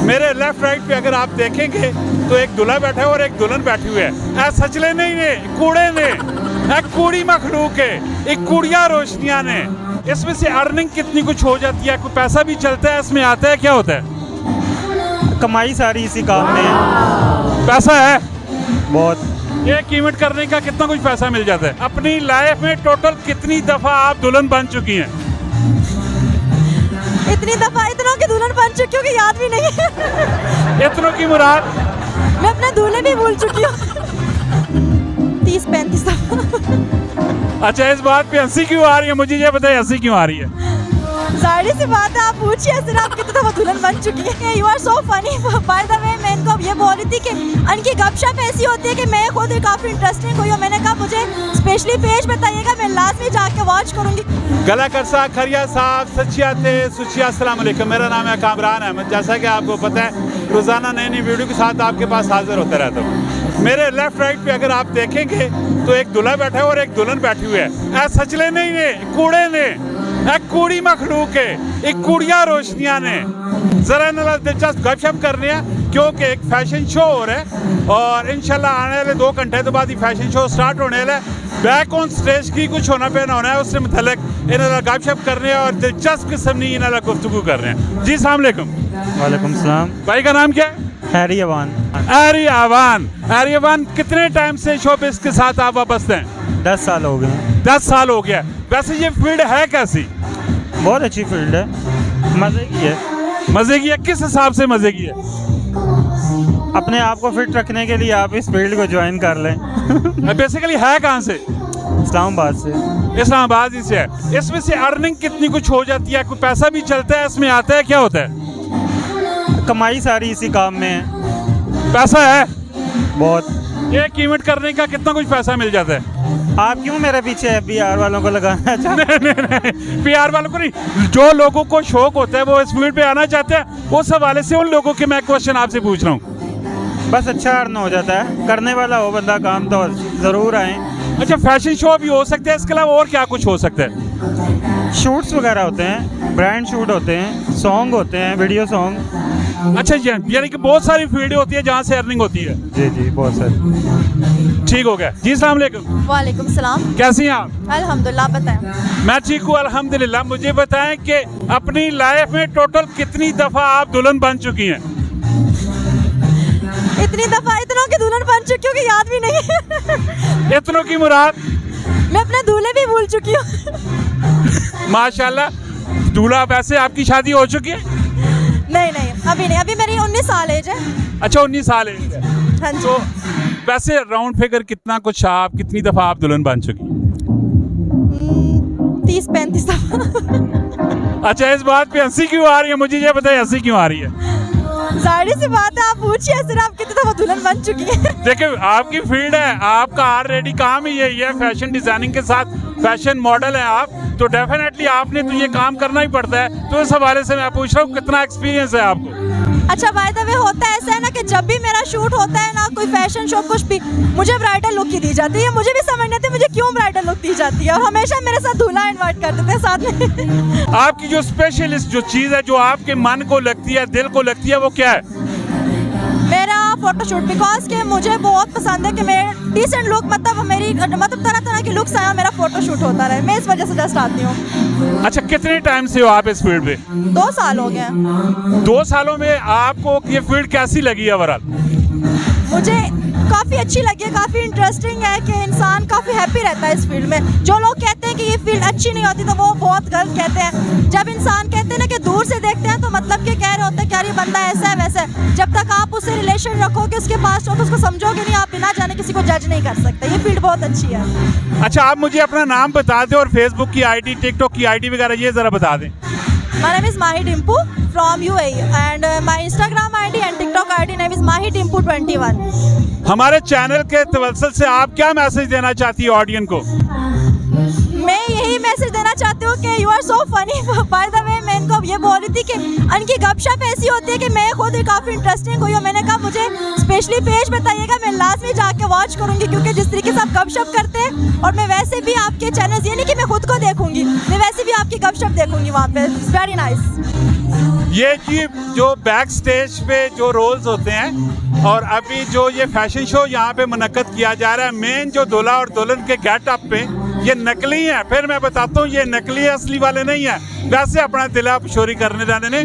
मेरे left right पे अगर आप देखेंगे तो एक दूल्हा बैठा है और एक दुल्हन बैठी हुई है। ऐ सचले नहीं ने कूड़े ने ऐ कूड़ी मखलूक है, एक कूड़िया रोशनियां ने। इसमें से अर्निंग कितनी कुछ हो जाती है, कोई पैसा भी चलता है, इसमें आता है, क्या होता है? कमाई सारी इसी काम में है। पैसा है बहुत। एक इवेंट करने का कितना कुछ पैसा मिल जाता है। अपनी लाइफ में टोटल कितनी दफा आप दुल्हन बन चुकी हैं? इतनी दफा इतनों की दुल्हन बन चुकी हूँ कि याद भी नहीं है। इतनों की मुराद? मैं अपने दूल्हे भी भूल चुकी हूँ 30-35 दफा। अच्छा, इस बात पे हंसी क्यों आ रही है, मुझे ये बताइए हंसी क्यों आ रही है? जाहिर सी बात है, आप पूछिए सिर्फ आप कितनी दफा दुल्हन बन चुकी है। You are so funny. By the way, मैं इनको अब ये बोल रही थी कि इनकी गपशप ऐसी होती है कि मैं खुद काफी इंटरेस्टिंग हुई हूँ। मैंने कहा मुझे स्पेशली पेज बताइएगा, मैं लाजमी जाके वॉच करूंगी। गला करसा खरिया साहब सचिया थे सुचिया, अस्सलाम वालेकुम। मेरा नाम है कामरान अहमद। जैसा कि आपको पता है, रोजाना नई नई वीडियो के साथ आपके पास हाजिर होता रहता हूँ। मेरे लेफ्ट राइट पे अगर आप देखेंगे तो एक दूल्हा बैठा है और एक दुल्हन बैठी हुई है। ऐ सचले नहीं ने कूड़े ने ऐ कूड़ी मखलूक है, एक कूड़िया रोशनियां ने। जरा ना दिलचस्प गपशप कर रहे हैं क्योंकि एक फैशन शो हो रहा है और इंशाल्लाह आने वाले 2 घंटे के बाद ही फैशन शो स्टार्ट होने वाला है। बैक ऑन स्टेज की कुछ होना पैना होना है, उससे मुतल्लिक इन्होंने गपशप कर रहे हैं और दिलचस्प किस्म की इन्होंने गुफ्तगू कर रहे हैं। जी अस्सलाम वालेकुम। वालेकुम सलाम। भाई का नाम क्या है? हैरी अवान। हैरी अवान, कितने टाइम से शोबिज़ के साथ आप वाबस्ते हैं? 10 साल हो गए। 10 साल हो गया। वैसे ये फील्ड है कैसी? बहुत अच्छी फील्ड है, मज़े की है। मजे की है? किस हिसाब से मजे की है? अपने आप को फिट रखने के लिए आप इस फील्ड को ज्वाइन कर लें। बेसिकली है कहाँ से? इस्लामाबाद से। इस्लामाबाद ही से है। इसमें से अर्निंग कितनी कुछ हो जाती है, कोई पैसा भी चलता है, इसमें आता है, क्या होता है? कमाई सारी इसी काम में है। पैसा है बहुत। एक इवेंट करने का कितना कुछ पैसा मिल जाता है? आप क्यों मेरे पीछे PR वालों को लगाना चाहते? नहीं, PR वालों को नहीं, जो लोगों को शौक होता है वो इस फील्ड पे आना चाहते हैं, उस हवाले से उन लोगों के मैं क्वेश्चन आपसे पूछ रहा हूँ। बस अच्छा अर्न हो जाता है, करने वाला हो बंदा काम तो ज़रूर आए। अच्छा, फैशन शो भी हो सकता है, इसके अलावा और क्या कुछ हो सकता है? शूट्स वगैरह होते हैं, ब्रांड शूट होते हैं, सॉन्ग होते हैं, वीडियो सॉन्ग। अच्छा, यानी कि बहुत सारी फील्ड होती है जहाँ से अर्निंग होती है। जी जी, बहुत सारी। ठीक हो गया जी। अस्सलाम वालेकुम। वालेकुम सलाम। कैसी हैं आप? अल्हम्दुलिल्लाह, बताएं। मैं ठीक हूँ अल्हम्दुलिल्लाह। मुझे बताएं कि अपनी लाइफ में टोटल कितनी दफा आप दुल्हन बन चुकी हैं? इतनी दफा इतनों की दुल्हन बन चुकी हूँ कि याद भी नहीं है। इतनों की मुराद? मैं अपने दूल्हे भी भूल चुकी हूँ। माशाल्लाह। दूल्हा, वैसे आपकी शादी हो चुकी है? नहीं नहीं, अभी नहीं, अभी मेरी 19 साल एज है। अच्छा, 19 साल है। हाँ जी। तो वैसे राउंड फिगर कितना कुछ आप कितनी दफा आप दुल्हन बन चुकी? 30-35 दफा। अच्छा, इस बात पे हंसी क्यों आ रही है, मुझे ये बताइए हंसी क्यों आ रही है? जाहिर सी बात है, आप पूछिए सिर्फ आप कितनी दफा दुल्हन बन चुकी है। देखिए, आपकी फील्ड है, आपका ऑलरेडी काम ही यही है, फैशन डिजाइनिंग के साथ फैशन मॉडल है आप, तो डेफिनेटली आपने तो ये काम करना ही पड़ता है। तो इस हवाले से मैं पूछ रहा हूँ कितना एक्सपीरियंस है आपको? अच्छा, बाय द वे, होता ऐसा है ना कि जब भी मेरा शूट होता है ना, कोई फैशन शो कुछ भी, मुझे ब्राइडल लुक ही दी जाती है। मुझे भी समझ नहीं आती मुझे क्यों ब्राइडल लुक दी जाती है, और हमेशा मेरे साथ दूल्हा इन्वाइट कर देते हैं साथ में। आपकी जो स्पेशलिस्ट जो चीज़ है, जो आपके मन को लगती है, दिल को लगती है, वो क्या है? मेरा फोटोशूट, बिकॉज के मुझे बहुत पसंद है कि मैं डिसेंट लुक, मतलब तरह तरह के लुक्स आया, मेरा फोटोशूट होता रहे। मैं इस वजह से जस्ट आती हूँ। अच्छा, कितने टाइम से हो आप इस फील्ड पे? 2 साल हो गए। 2 सालों में आपको ये फील्ड कैसी लगी है ओवरऑल? मुझे काफ़ी अच्छी लगी है, काफ़ी इंटरेस्टिंग है कि इंसान काफ़ी हैप्पी रहता है इस फील्ड में। जो लोग कहते हैं कि ये फील्ड अच्छी नहीं होती तो वो बहुत गलत कहते हैं। जब इंसान कहते हैं ना कि दूर से देखते हैं तो मतलब कि कह रहे होते हैं कि यार ये बंदा ऐसा है वैसा है। जब तक आप उससे रिलेशन रखोगे, उसके पास हो, तो उसको समझोगे नहीं, आप बिना जाने किसी को जज नहीं कर सकते। ये फील्ड बहुत अच्छी है। अच्छा, आप मुझे अपना नाम बता दें और फेसबुक की आईडी, टिकटॉक की आईडी वगैरह ये ज़रा बता दें। My name is Mahi Dimpu from UAE and my Instagram ID and TikTok ID name is Mahi Dimpu 21. हमारे चैनल के तवज्जुल से आप क्या मैसेज देना चाहती है ऑडियंस को? मैं यही मैसेज देना चाहती हूँ कि you are so funny. By the way मैं इनको ये बोल रही थी कि इनकी गपशप ऐसी होती है कि मैं खुद ही काफ़ी इंटरेस्टिंग हुई हूँ। मैंने कहा मुझे स्पेशली पेज बताइएगा, मैं लाजमी जाके वॉच करूँगी, क्योंकि जिस तरीके से आप गपशप करते हैं, और मैं वैसे भी आपके चैनल्स, ये नहीं कि मैं खुद को देखूँगी, मैं वैसे भी आपकी गपशप देखूँगी वहाँ पे। Very nice. ये जी जो बैक स्टेज पे जो रोल्स होते हैं और अभी जो ये फैशन शो यहाँ पे मुनक्कद किया जा रहा है, मेन जो दूल्हा और दुल्हन के गेटअप पे ये नकली है। फिर मैं बताता हूँ ये नकली है, असली वाले नहीं है। वैसे अपना दिल शोरी करने जाने ने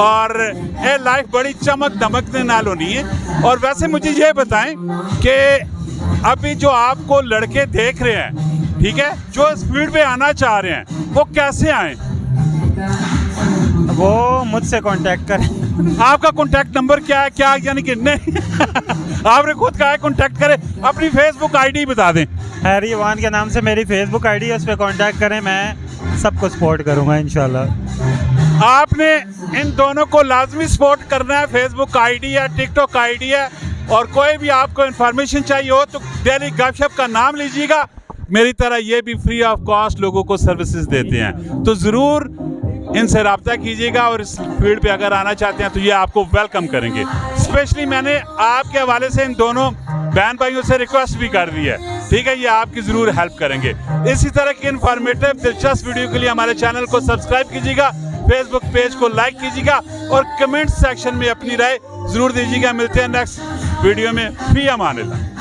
और ये लाइफ बड़ी चमक दमकने नाल होनी है। और वैसे मुझे ये बताएं कि अभी जो आपको लड़के देख रहे हैं, ठीक है, जो इस फील्ड पे आना चाह रहे हैं, वो कैसे आए? वो मुझसे कांटेक्ट करें। आपका कांटेक्ट नंबर क्या है? क्या यानी कि नहीं आपने खुद कहा है कांटेक्ट करें। अपनी फेसबुक आईडी बता दें। हैरी वान के नाम से मेरी फेसबुक आईडी है, उस पर कांटेक्ट करें, मैं सबको सपोर्ट करूंगा इंशाल्लाह। आपने इन दोनों को लाजमी सपोर्ट करना है। फेसबुक आईडी है, टिकटॉक आईडी है, और कोई भी आपको इन्फॉर्मेशन चाहिए हो तो डेली गपशप का नाम लीजिएगा। मेरी तरह ये भी फ्री ऑफ कॉस्ट लोगों को सर्विसेज देते हैं, तो ज़रूर इनसे रब्ता कीजिएगा। और इस फील्ड पे अगर आना चाहते हैं तो ये आपको वेलकम करेंगे। स्पेशली मैंने आपके हवाले से इन दोनों बहन भाइयों से रिक्वेस्ट भी कर दी है, ठीक है, ये आपकी ज़रूर हेल्प करेंगे। इसी तरह की इन्फॉर्मेटिव दिलचस्प वीडियो के लिए हमारे चैनल को सब्सक्राइब कीजिएगा, फेसबुक पेज को लाइक कीजिएगा और कमेंट सेक्शन में अपनी राय ज़रूर दीजिएगा। मिलते हैं नेक्स्ट वीडियो में। फी अमान अल्लाह।